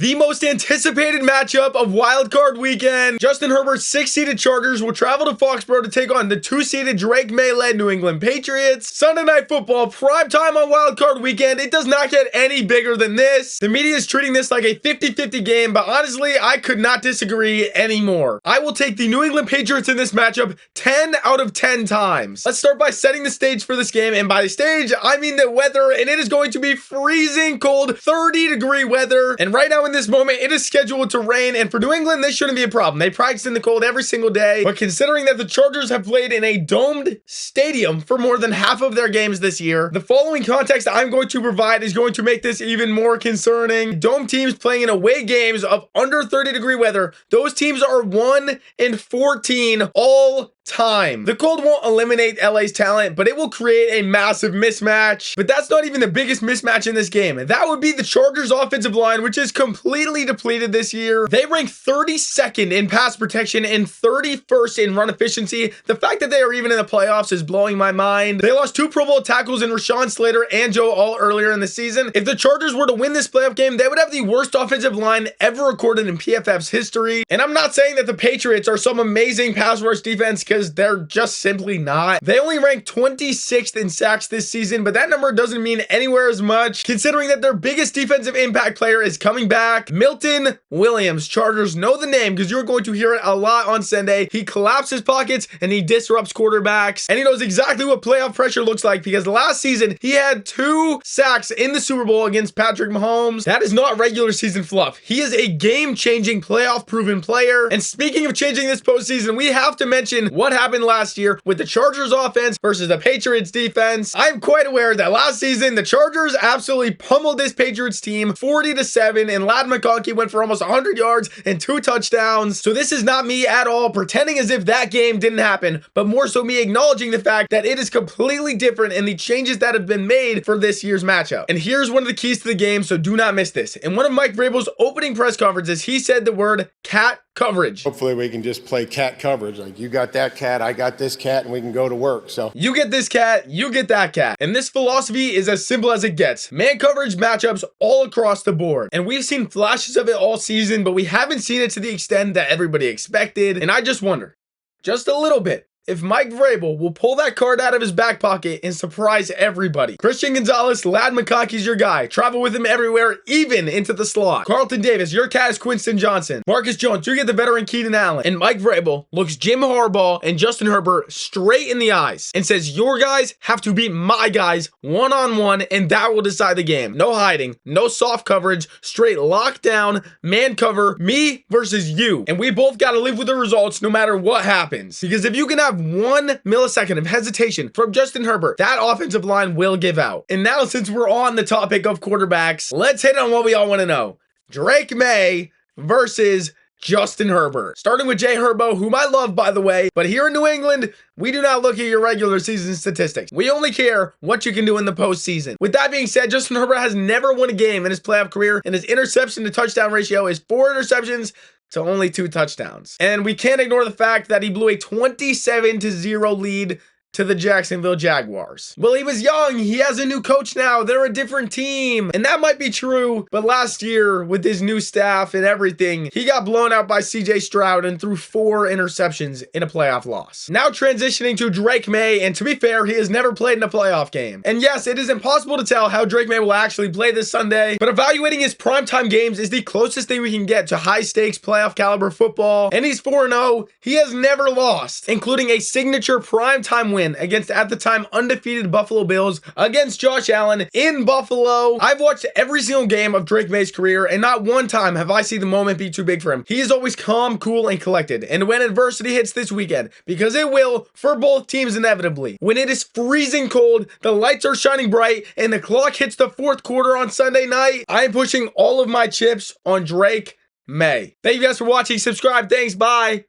The most anticipated matchup of Wildcard Weekend. Justin Herbert's 6-seeded Chargers will travel to Foxborough to take on the 2-seeded Drake Maye-led New England Patriots. Sunday Night Football, primetime on Wildcard Weekend. It does not get any bigger than this. The media is treating this like a 50-50 game, but honestly, I could not disagree anymore. I will take the New England Patriots in this matchup 10 out of 10 times. Let's start by setting the stage for this game, and by the stage, I mean the weather, and it is going to be freezing cold, 30-degree weather, and right now in this moment, it is scheduled to rain, and for New England, this shouldn't be a problem. They practice in the cold every single day, but considering that the Chargers have played in a domed stadium for more than half of their games this year, the following context I'm going to provide is going to make this even more concerning. Dome teams playing in away games of under 30-degree weather, those teams are 1-14 all time. The cold won't eliminate LA's talent, but it will create a massive mismatch. But that's not even the biggest mismatch in this game. That would be the Chargers offensive line, which is completely depleted this year. They rank 32nd in pass protection and 31st in run efficiency. The fact that they are even in the playoffs is blowing my mind. They lost 2 Pro Bowl tackles in Rashawn Slater and Joe All earlier in the season. If the Chargers were to win this playoff game, they would have the worst offensive line ever recorded in PFF's history. And I'm not saying that the Patriots are some amazing pass rush defense, because they're just simply not. They only rank 26th in sacks this season, but that number doesn't mean anywhere as much, considering that their biggest defensive impact player is coming back. Milton Williams. Chargers know the name because you're going to hear it a lot on Sunday. He collapses pockets and he disrupts quarterbacks, and he knows exactly what playoff pressure looks like, because last season he had 2 sacks in the Super Bowl against Patrick Mahomes. That is not regular season fluff. He is a game-changing, playoff-proven player. And speaking of changing this postseason, we have to mention what happened last year with the Chargers offense versus the Patriots defense. I'm quite aware that last season the Chargers absolutely pummeled this Patriots team 40-7, and McConkey went for almost 100 yards and 2 touchdowns. So this is not me at all pretending as if that game didn't happen, but more so me acknowledging the fact that it is completely different in the changes that have been made for this year's matchup. And here's one of the keys to the game, so do not miss this. In one of Mike Vrabel's opening press conferences, he said the word cat coverage. Hopefully we can just play cat coverage. Like, you got that cat, I got this cat, and we can go to work. So you get this cat, you get that cat. And this philosophy is as simple as it gets. Man coverage matchups all across the board. And we've seen flashes of it all season, but we haven't seen it to the extent that everybody expected. And I just wonder, just a little bit, if Mike Vrabel will pull that card out of his back pocket and surprise everybody. Christian Gonzalez, McConkey's your guy. Travel with him everywhere, even into the slot. Carlton Davis, your cat is Quentin Johnston. Marcus Jones, you get the veteran Keenan. And Mike Vrabel looks Jim Harbaugh and Justin Herbert straight in the eyes and says, your guys have to beat my guys one-on-one, and that will decide the game. No hiding, no soft coverage, straight lockdown, man cover, me versus you. And we both got to live with the results no matter what happens. Because if you can have 1 millisecond of hesitation from Justin Herbert, that offensive line will give out. And now, since we're on the topic of quarterbacks, let's hit on what we all want to know. Drake Maye versus Justin Herbert. Starting with Jay Herbo, whom I love, by the way, but here in New England, we do not look at your regular season statistics. We only care what you can do in the postseason. With that being said, Justin Herbert has never won a game in his playoff career, and his interception to touchdown ratio is 4 interceptions to only 2 touchdowns. And we can't ignore the fact that he blew a 27-0 lead to the Jacksonville Jaguars. Well, he was young. He has a new coach now. They're a different team. And that might be true, but last year with his new staff and everything, he got blown out by CJ Stroud and threw 4 interceptions in a playoff loss. Now transitioning to Drake Maye, and to be fair, he has never played in a playoff game. And yes, it is impossible to tell how Drake Maye will actually play this Sunday, but evaluating his primetime games is the closest thing we can get to high-stakes playoff caliber football. And he's 4-0. He has never lost, including a signature primetime win against, at the time, undefeated Buffalo Bills against Josh Allen in Buffalo. I've watched every single game of Drake Maye's career, and not one time have I seen the moment be too big for him. He is always calm, cool, and collected. And when adversity hits this weekend, because it will for both teams inevitably, when it is freezing cold, the lights are shining bright, and the clock hits the 4th quarter on Sunday night, I am pushing all of my chips on Drake Maye. Thank you guys for watching. Subscribe. Thanks. Bye.